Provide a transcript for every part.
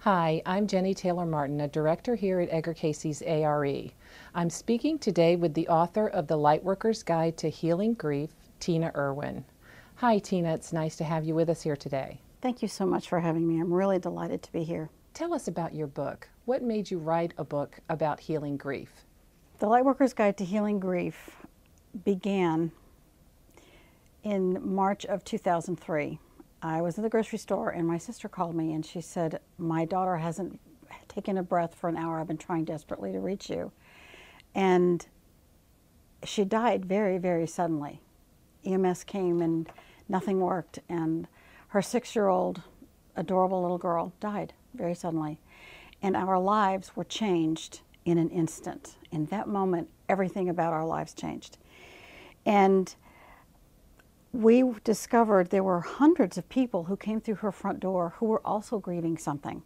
Hi, I'm Jenny Taylor Martin, a director here at Edgar Cayce's A.R.E. I'm speaking today with the author of the Lightworkers Guide to Healing Grief, Tina Erwin. Hi, Tina. It's nice to have you with us here today. Thank you so much for having me. I'm really delighted to be here. Tell us about your book. What made you write a book about healing grief? The Lightworkers Guide to Healing Grief began in March of 2003. I was at the grocery store and my sister called me and she said, "My daughter hasn't taken a breath for an hour. I've been trying desperately to reach you." And she died very, very suddenly. EMS came and nothing worked, and her 6-year-old adorable little girl died very suddenly. And our lives were changed in an instant. In that moment, everything about our lives changed. And we discovered there were hundreds of people who came through her front door who were also grieving something.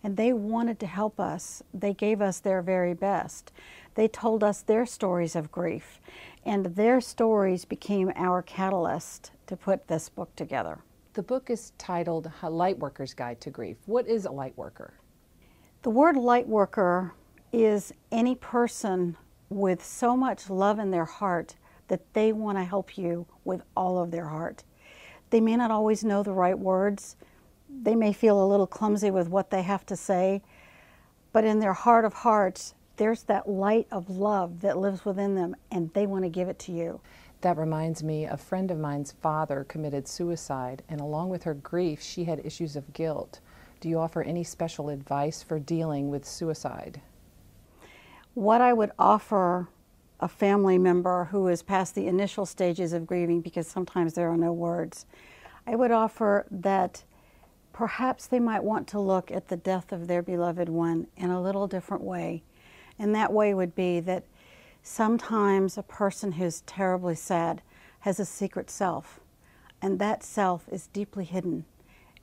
And they wanted to help us. They gave us their very best. They told us their stories of grief. And their stories became our catalyst to put this book together. The book is titled A Lightworker's Guide to Grief. What is a lightworker? The word lightworker is any person with so much love in their heart that they want to help you with all of their heart. They may not always know the right words. They may feel a little clumsy with what they have to say, but in their heart of hearts, there's that light of love that lives within them, and they want to give it to you. That reminds me, a friend of mine's father committed suicide, and along with her grief, she had issues of guilt. Do you offer any special advice for dealing with suicide? What I would offer a family member who is past the initial stages of grieving, because sometimes there are no words, I would offer that perhaps they might want to look at the death of their beloved one in a little different way. And that way would be that sometimes a person who's terribly sad has a secret self, and that self is deeply hidden,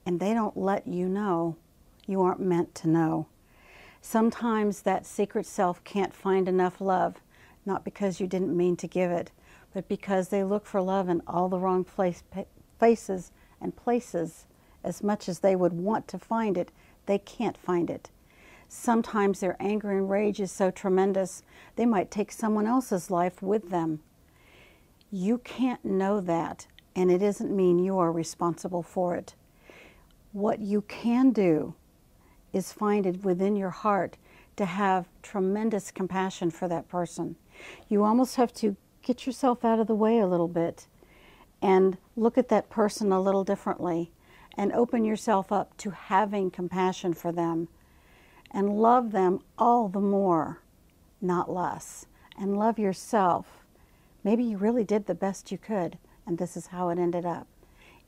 and they don't let you know. You aren't meant to know. Sometimes that secret self can't find enough love, not because you didn't mean to give it, but because they look for love in all the wrong faces and places. As much as they would want to find it, they can't find it. Sometimes their anger and rage is so tremendous, they might take someone else's life with them. You can't know that, and it doesn't mean you are responsible for it. What you can do is find it within your heart to have tremendous compassion for that person. You almost have to get yourself out of the way a little bit and look at that person a little differently and open yourself up to having compassion for them and love them all the more, not less. And love yourself. Maybe you really did the best you could, and this is how it ended up.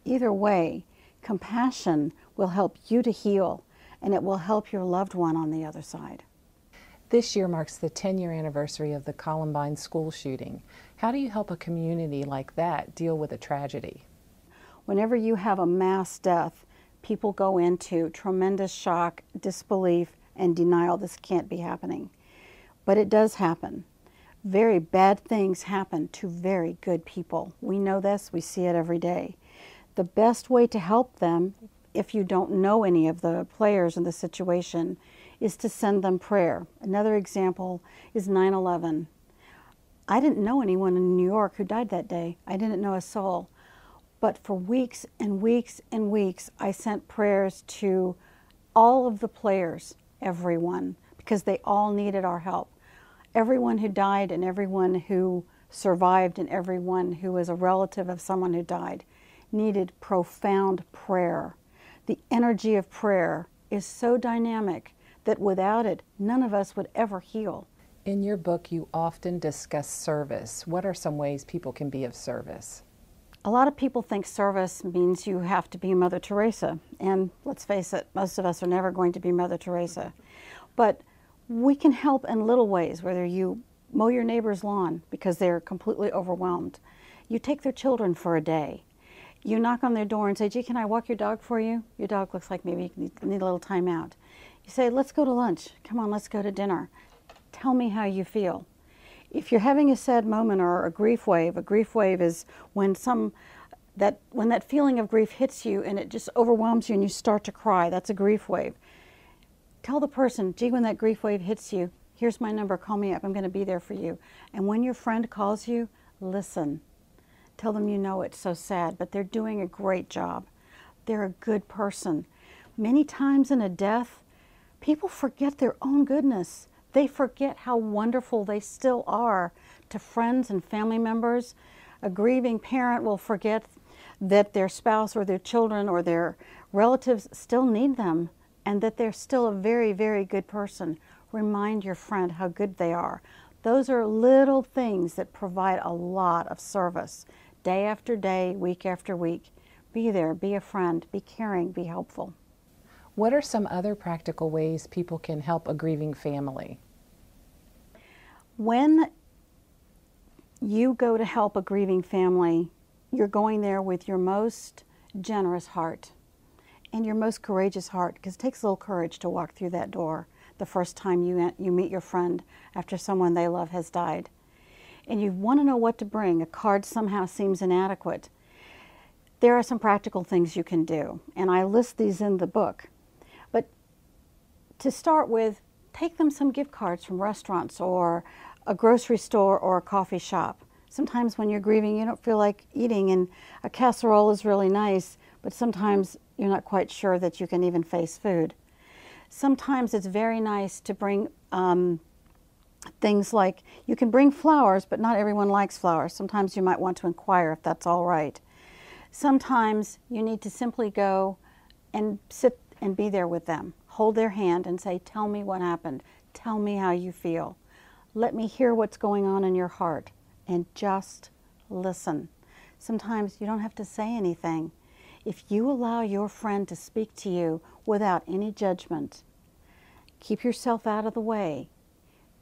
Either way, compassion will help you to heal, and it will help your loved one on the other side. This year marks the 10-year anniversary of the Columbine school shooting. How do you help a community like that deal with a tragedy? Whenever you have a mass death, people go into tremendous shock, disbelief, and denial. This can't be happening. But it does happen. Very bad things happen to very good people. We know this, we see it every day. The best way to help them, if you don't know any of the players in the situation, is to send them prayer. Another example is 9/11. I didn't know anyone in New York who died that day. I didn't know a soul. But for weeks and weeks and weeks, I sent prayers to all of the players, everyone, because they all needed our help. Everyone who died and everyone who survived and everyone who was a relative of someone who died needed profound prayer. The energy of prayer is so dynamic that without it, none of us would ever heal. In your book, you often discuss service. What are some ways people can be of service? A lot of people think service means you have to be Mother Teresa, and let's face it, most of us are never going to be Mother Teresa. But we can help in little ways, whether you mow your neighbor's lawn because they're completely overwhelmed, you take their children for a day, you knock on their door and say, "Gee, can I walk your dog for you? Your dog looks like maybe you need a little time out." You say, "Let's go to lunch. Come on, let's go to dinner. Tell me how you feel." If you're having a sad moment or a grief wave is when that feeling of grief hits you and it just overwhelms you and you start to cry. That's a grief wave. Tell the person, gee, when that grief wave hits you, here's my number, call me up, I'm going to be there for you. And when your friend calls you, listen. Tell them you know it's so sad, but they're doing a great job. They're a good person. Many times in a death, people forget their own goodness. They forget how wonderful they still are to friends and family members. A grieving parent will forget that their spouse or their children or their relatives still need them and that they're still a very, very good person. Remind your friend how good they are. Those are little things that provide a lot of service. Day after day, week after week. Be there, be a friend, be caring, be helpful. What are some other practical ways people can help a grieving family? When you go to help a grieving family, you're going there with your most generous heart and your most courageous heart, because it takes a little courage to walk through that door the first time you meet your friend after someone they love has died. And you want to know what to bring. A card somehow seems inadequate. There are some practical things you can do, and I list these in the book. But to start with, take them some gift cards from restaurants or a grocery store or a coffee shop. Sometimes when you're grieving, you don't feel like eating, and a casserole is really nice, but sometimes you're not quite sure that you can even face food. Sometimes it's very nice to bring things like, you can bring flowers, but not everyone likes flowers. Sometimes you might want to inquire if that's all right. Sometimes you need to simply go and sit and be there with them. Hold their hand and say, tell me what happened. Tell me how you feel. Let me hear what's going on in your heart. And just listen. Sometimes you don't have to say anything. If you allow your friend to speak to you without any judgment, keep yourself out of the way.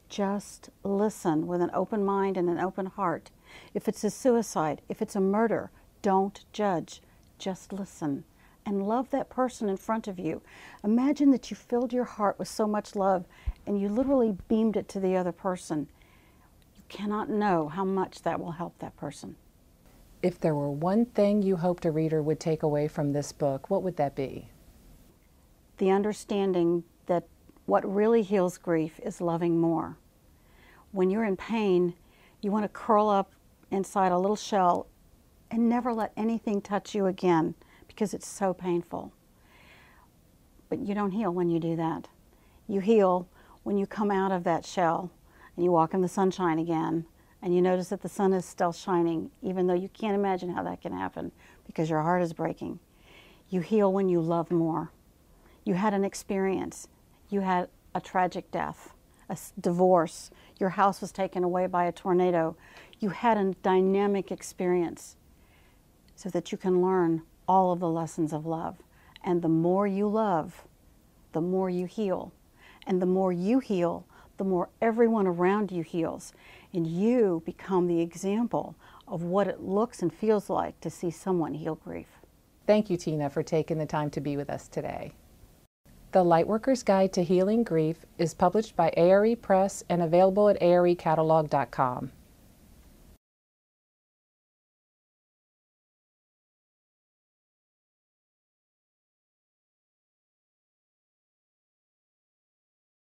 Just listen with an open mind and an open heart. If it's a suicide, if it's a murder, don't judge. Just listen and love that person in front of you. Imagine that you filled your heart with so much love and you literally beamed it to the other person. You cannot know how much that will help that person. If there were one thing you hoped a reader would take away from this book, what would that be? The understanding that what really heals grief is loving more. When you're in pain, you want to curl up inside a little shell and never let anything touch you again because it's so painful. But you don't heal when you do that. You heal when you come out of that shell and you walk in the sunshine again and you notice that the sun is still shining, even though you can't imagine how that can happen because your heart is breaking. You heal when you love more. You had an experience. You had a tragic death, a divorce. Your house was taken away by a tornado. You had a dynamic experience so that you can learn all of the lessons of love. And the more you love, the more you heal. And the more you heal, the more everyone around you heals. And you become the example of what it looks and feels like to see someone heal grief. Thank you, Tina, for taking the time to be with us today. The Lightworkers Guide to Healing Grief is published by A.R.E. Press and available at arecatalog.com.